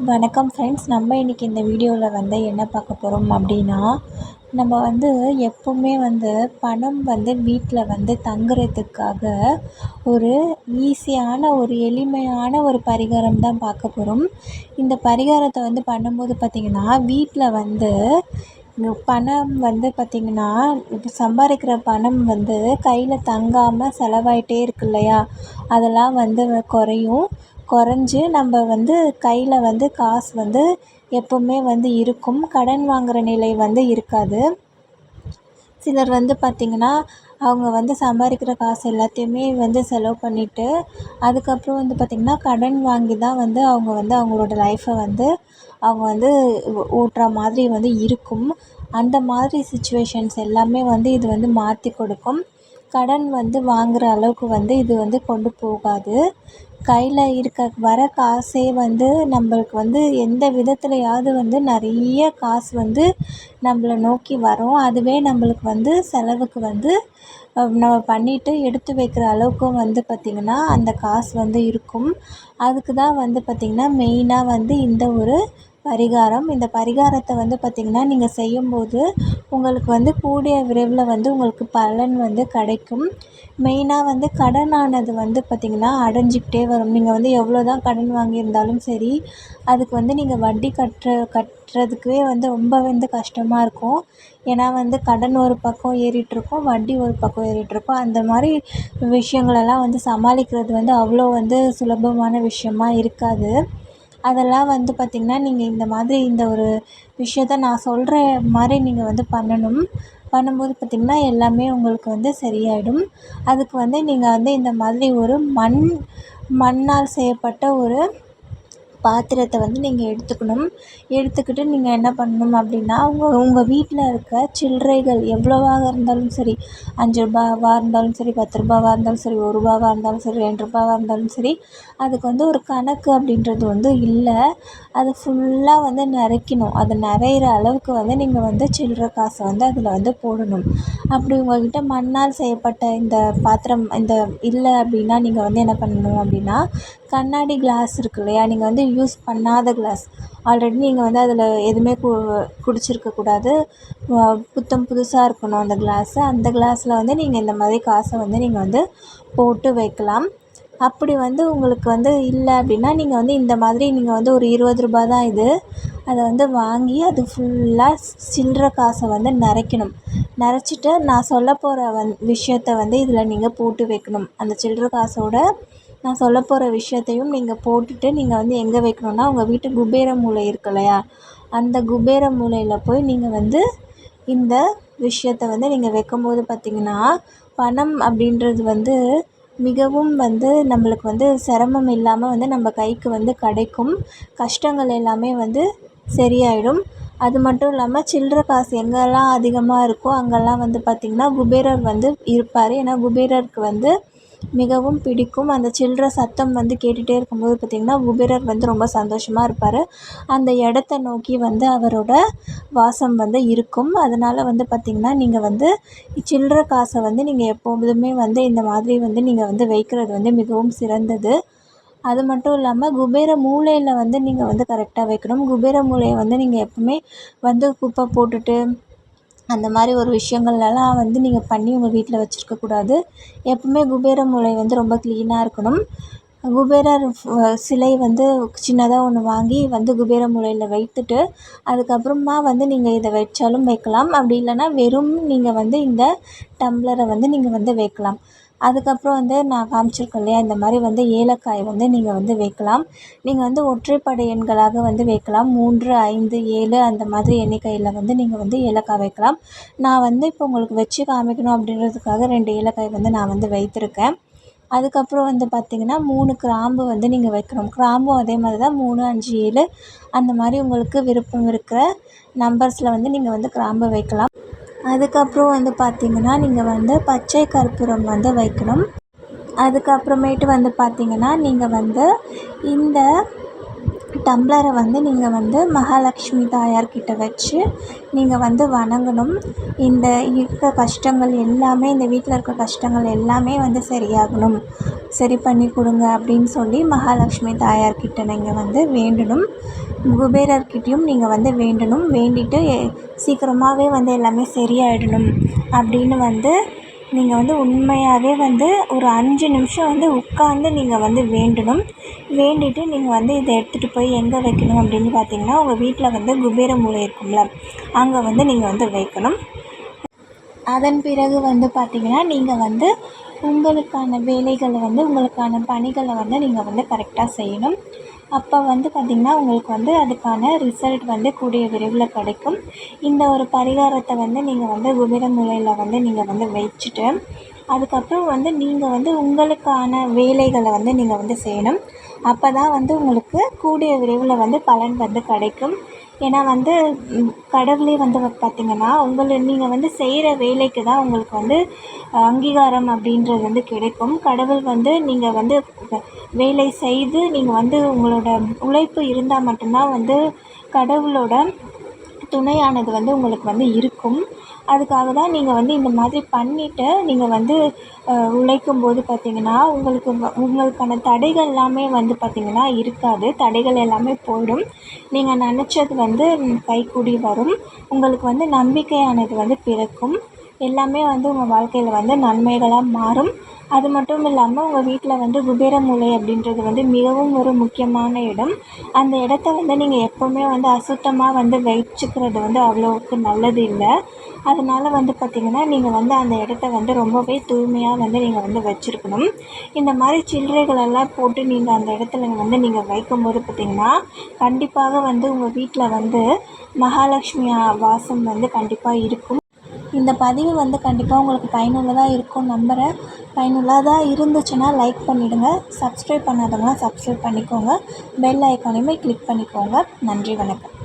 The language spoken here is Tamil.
வணக்கம் ஃப்ரெண்ட்ஸ். நம்ம இன்றைக்கி இந்த வீடியோவில் என்ன பார்க்க போகிறோம் அப்படின்னா, நம்ம எப்போவுமே பணம் வீட்டில் தங்குறதுக்காக ஒரு ஈஸியான ஒரு எளிமையான ஒரு பரிகாரம் தான் பார்க்க போகிறோம். இந்த பரிகாரத்தை பண்ணும்போது பார்த்திங்கன்னா, வீட்டில் பணம் பார்த்திங்கன்னா, இப்போ சம்பாதிக்கிற பணம் கையில் தங்காமல் செலவாயிட்டே இருக்கு இல்லையா, அதெல்லாம் குறையும். குறைஞ்சி நம்ம கையில் காசு எப்போவுமே இருக்கும். கடன் வாங்குகிற நிலை இருக்காது. சிலர் பார்த்திங்கன்னா, அவங்க சம்பாதிக்கிற காசு எல்லாத்தையுமே செலவு பண்ணிவிட்டு, அதுக்கப்புறம் பார்த்திங்கன்னா கடன் வாங்கி தான் அவங்க அவங்களோட லைஃப்பை அவங்க ஓட்டுற மாதிரி இருக்கும். அந்த மாதிரி சுச்சுவேஷன்ஸ் எல்லாமே இது மாற்றி கொடுக்கும். கடன் வாங்குகிற அளவுக்கு இது கொண்டு போகாது. கையில் வர காசே நம்மளுக்கு எந்த விதத்துலையாவது நிறைய காசு நம்மளை நோக்கி வரும். அதுவே நம்மளுக்கு செலவுக்கு நம்ம பண்ணிவிட்டு எடுத்து வைக்கிற அளவுக்கும் பார்த்திங்கன்னா அந்த காசு இருக்கும். அதுக்கு தான் பார்த்திங்கன்னா மெயினாக இந்த ஒரு பரிகாரம். இந்த பரிகாரத்தை பார்த்திங்கன்னா நீங்கள் செய்யும்போது உங்களுக்கு கூடிய விரைவில் உங்களுக்கு பலன் கிடைக்கும். மெயினாக கடனானது பார்த்திங்கன்னா அடைஞ்சிக்கிட்டே வரும். நீங்கள் எவ்வளோ தான் கடன் வாங்கியிருந்தாலும் சரி, அதுக்கு நீங்கள் வட்டி கட்டுறதுக்கே ரொம்ப கஷ்டமாக இருக்கும். ஏன்னா கடன் ஒரு பக்கம் ஏறிட்டுருக்கும், வட்டி ஒரு பக்கம் ஏறிட்டுருக்கும். அந்த மாதிரி விஷயங்களெல்லாம் சமாளிக்கிறது அவ்வளோ சுலபமான விஷயமா இருக்காது. அதெல்லாம் பார்த்திங்கன்னா நீங்கள் இந்த மாதிரி இந்த ஒரு விஷயத்த நான் சொல்கிற மாதிரி நீங்கள் பண்ணணும். பண்ணும்போது பார்த்திங்கன்னா எல்லாமே உங்களுக்கு சரியாயிடும். அதுக்கு நீங்கள் இந்த மாதிரி ஒரு மண்ணால் செய்யப்பட்ட ஒரு பாத்திரத்தை நீங்கள் எடுத்துக்கணும். எடுத்துக்கிட்டு நீங்கள் என்ன பண்ணணும் அப்படின்னா, உங்கள் வீட்டில் இருக்க சில்லறைகள் எவ்வளோவாக இருந்தாலும் சரி, 5 ரூபாவாக இருந்தாலும் சரி, 10 ரூபாவாக இருந்தாலும் சரி, 1 ரூபாவாக இருந்தாலும் சரி, 2 ரூபாவாக இருந்தாலும் சரி, அதுக்கு ஒரு கணக்கு அப்படின்றது இல்லை. அது ஃபுல்லாக நிறைக்கணும். அது நிறையிற அளவுக்கு நீங்கள் சில்லறை காசை அதில் போடணும். அப்படி உங்கள்கிட்ட மண்ணால் செய்யப்பட்ட இந்த பாத்திரம் இல்லை அப்படின்னா, நீங்கள் என்ன பண்ணணும் அப்படின்னா, கண்ணாடி கிளாஸ் இருக்கு இல்லையா, நீங்கள் யூஸ் பண்ணாத கிளாஸ், ஆல்ரெடி நீங்கள் அதில் எதுவுமே குடிச்சிருக்கக்கூடாது, புத்தம் புதுசாக இருக்கணும் அந்த கிளாஸு. அந்த கிளாஸில் நீங்கள் இந்த மாதிரி காசை நீங்கள் போட்டு வைக்கலாம். அப்படி உங்களுக்கு இல்லை அப்படின்னா, நீங்கள் இந்த மாதிரி நீங்கள் ஒரு 20 ரூபா தான் இது, அதை வாங்கி அது ஃபுல்லாக சில்லறை காசை நிறைக்கணும். நிறைச்சிட்டு நான் சொல்ல போகிற விஷயத்த இதில் நீங்கள் போட்டு வைக்கணும். அந்த சில்லறை காசோட நான் சொல்ல போகிற விஷயத்தையும் நீங்கள் போட்டுட்டு நீங்கள் எங்கே வைக்கணும்னா, உங்கள் வீட்டு குபேர மூலை இருக்கு இல்லையா, அந்த குபேர மூலையில் போய் நீங்கள் இந்த விஷயத்த நீங்கள் வைக்கும்போது பார்த்திங்கன்னா, பணம் அப்படின்றது மிகவும் நம்மளுக்கு சிரமம் இல்லாமல் நம்ம கைக்கு கிடைக்கும். கஷ்டங்கள் எல்லாமே சரியாயிடும். அது மட்டும் இல்லாமல் சில்லறை காசு எங்கெல்லாம் அதிகமாக இருக்கோ அங்கெல்லாம் பார்த்திங்கன்னா குபேரர் இருப்பார். ஏன்னா குபேரருக்கு மிகவும் பிடிக்கும். அந்த சில்லறை சத்தம் கேட்டுகிட்டே இருக்கும்போது பார்த்திங்கன்னா குபேரர் ரொம்ப சந்தோஷமாக இருப்பார். அந்த இடத்த நோக்கி அவரோட வாசம் இருக்கும். அதனால் பார்த்திங்கன்னா நீங்கள் சில்லறை காசை நீங்கள் எப்போதுமே இந்த மாதிரி நீங்கள் வைக்கிறது மிகவும் சிறந்தது. அது மட்டும் இல்லாமல் குபேர மூலையில் நீங்கள் கரெக்டாக வைக்கணும். குபேர மூலையை நீங்கள் எப்பவுமே குப்பை போட்டுட்டு அந்த மாதிரி ஒரு விஷயங்கள்லாம் நீங்கள் பண்ணி உங்கள் வீட்டில் வச்சுருக்கக்கூடாது. எப்பவுமே குபேர மூலை ரொம்ப க்ளீனாக இருக்கணும். குபேரர் சிலை சின்னதாக ஒன்று வாங்கி குபேர மூலையில் வைத்துட்டு, அதுக்கப்புறமா நீங்கள் இதை வச்சாலும் வைக்கலாம். அப்படி இல்லைன்னா வெறும் நீங்கள் இந்த டம்ளரை நீங்கள் வைக்கலாம். அதுக்கப்புறம் நான் காமிச்சிருக்கேன் இல்லையா, இந்த மாதிரி ஏலக்காய் நீங்கள் வைக்கலாம். நீங்கள் ஒற்றைப்படை எண்களாக வைக்கலாம். 3, 5, 7 அந்த மாதிரி எண்ணிக்கையில் நீங்கள் ஏலக்காய் வைக்கலாம். நான் இப்போ உங்களுக்கு வச்சு காமிக்கணும் அப்படின்றதுக்காக 2 ஏலக்காய் நான் வைத்திருக்கேன். அதுக்கப்புறம் பார்த்திங்கன்னா 3 கிராம்பு நீங்கள் வைக்கணும். கிராம்பும் அதே மாதிரி தான் 3, 5, 7 அந்த மாதிரி உங்களுக்கு விருப்பம் இருக்கிற நம்பர்ஸில் நீங்கள் கிராம்பு வைக்கலாம். அதுக்கப்புறம் பார்த்திங்கன்னா நீங்கள் பச்சை கற்பூரம் வைக்கணும். அதுக்கப்புறமேட்டு பார்த்திங்கன்னா நீங்கள் இந்த டம்ளரை வந்து நீங்கள் வந்து மகாலட்சுமி தாயார்கிட்ட வச்சு நீங்கள் வந்து வணங்கணும். இந்த இருக்க கஷ்டங்கள் எல்லாமே, இந்த வீட்டில் இருக்க கஷ்டங்கள் எல்லாமே வந்து சரியாகணும், சரி பண்ணி கொடுங்க அப்படின்னு சொல்லி மகாலட்சுமி தாயார்கிட்ட நீங்கள் வந்து வேண்டணும். குபேரர்கிட்டையும் நீங்கள் வந்து வேண்டணும். வேண்டிட்டு சீக்கிரமாகவே வந்து எல்லாமே சரியாயிடணும் அப்படின்னு வந்து நீங்கள் வந்து உண்மையாகவே வந்து ஒரு 5 நிமிஷம் வந்து உட்காந்து நீங்கள் வந்து வேண்டணும். வேண்டிட்டு நீங்கள் வந்து இதை எடுத்துகிட்டு போய் எங்கே வைக்கணும் அப்படின்னு பார்த்தீங்கன்னா, உங்கள் வீட்டில் வந்து குபேர மூலை இருக்கும்ல, அங்கே வந்து நீங்கள் வந்து வைக்கணும். அதன் பிறகு வந்து பார்த்திங்கன்னா, நீங்கள் வந்து உங்களுக்கான வேலைகளை வந்து உங்களுக்கான பணிகளை வந்து நீங்கள் வந்து கரெக்டாக செய்யணும். அப்போ வந்து பார்த்திங்கன்னா, உங்களுக்கு வந்து அதுக்கான ரிசல்ட் வந்து கூடிய விரைவில் கிடைக்கும். இந்த ஒரு பரிகாரத்தை வந்து நீங்கள் வந்து குபேர மூலையில் வந்து நீங்கள் வந்து வச்சுட்டு, அதுக்கப்புறம் வந்து நீங்கள் வந்து உங்களுக்கான வேலைகளை வந்து நீங்கள் வந்து செய்யணும். அப்போ தான் வந்து உங்களுக்கு கூடிய விரைவில் வந்து பலன் வந்து கிடைக்கும். ஏன்னா வந்து கடவுளே வந்து பார்த்திங்கன்னா, நீங்கள் வந்து செய்கிற வேலைக்கு தான் உங்களுக்கு வந்து அங்கீகாரம் அப்படின்றது வந்து கிடைக்கும். கடவுள் வந்து நீங்கள் வந்து வேலை செய்து நீங்கள் வந்து உங்களோட உழைப்பு இருந்தால் மட்டும்தான் வந்து கடவுளோட துணையானது வந்து உங்களுக்கு வந்து இருக்கும். அதுக்காக தான் நீங்கள் வந்து இந்த மாதிரி பண்ணிவிட்டு நீங்கள் வந்து உழைக்கும்போது பார்த்திங்கன்னா, உங்களுக்கான தடைகள் எல்லாமே வந்து பார்த்திங்கன்னா இருக்காது. தடைகள் எல்லாமே போயிடும். நீங்கள் நினச்சது வந்து கைகூடி வரும். உங்களுக்கு வந்து நம்பிக்கையானது வந்து பிறக்கும். எல்லாமே வந்து உங்கள் வாழ்க்கையில் வந்து நன்மைகளாக மாறும். அது மட்டும் இல்லாமல் உங்கள் வீட்டில் வந்து குபேர மூலை அப்படின்றது வந்து மிகவும் ஒரு முக்கியமான இடம். அந்த இடத்த வந்து நீங்கள் எப்போவுமே வந்து அசுத்தமாக வந்து வச்சுக்கிறது வந்து அவ்வளோவுக்கு நல்லது இல்லை. அதனால் வந்து பார்த்திங்கன்னா, நீங்கள் வந்து அந்த இடத்த வந்து ரொம்பவே தூய்மையாக வந்து நீங்கள் வந்து வச்சுருக்கணும். இந்த மாதிரி சில்லறைகளெல்லாம் போட்டு நீங்கள் அந்த இடத்துல வந்து நீங்கள் வைக்கும்போது பார்த்திங்கன்னா, கண்டிப்பாக வந்து உங்கள் வீட்டில் வந்து மகாலட்சுமி வாசம் வந்து கண்டிப்பாக இருக்கும். இந்த பதிவு வந்து கண்டிப்பாக உங்களுக்கு பயனுள்ளதாக இருக்கும்னு நம்புகிறேன். பயனுள்ளதாக இருந்துச்சுன்னா லைக் பண்ணிவிடுங்க. சப்ஸ்கிரைப் பண்ணாதவங்க சப்ஸ்கிரைப் பண்ணிக்கோங்க. பெல் ஐக்கானையுமே கிளிக் பண்ணிக்கோங்க. நன்றி, வணக்கம்.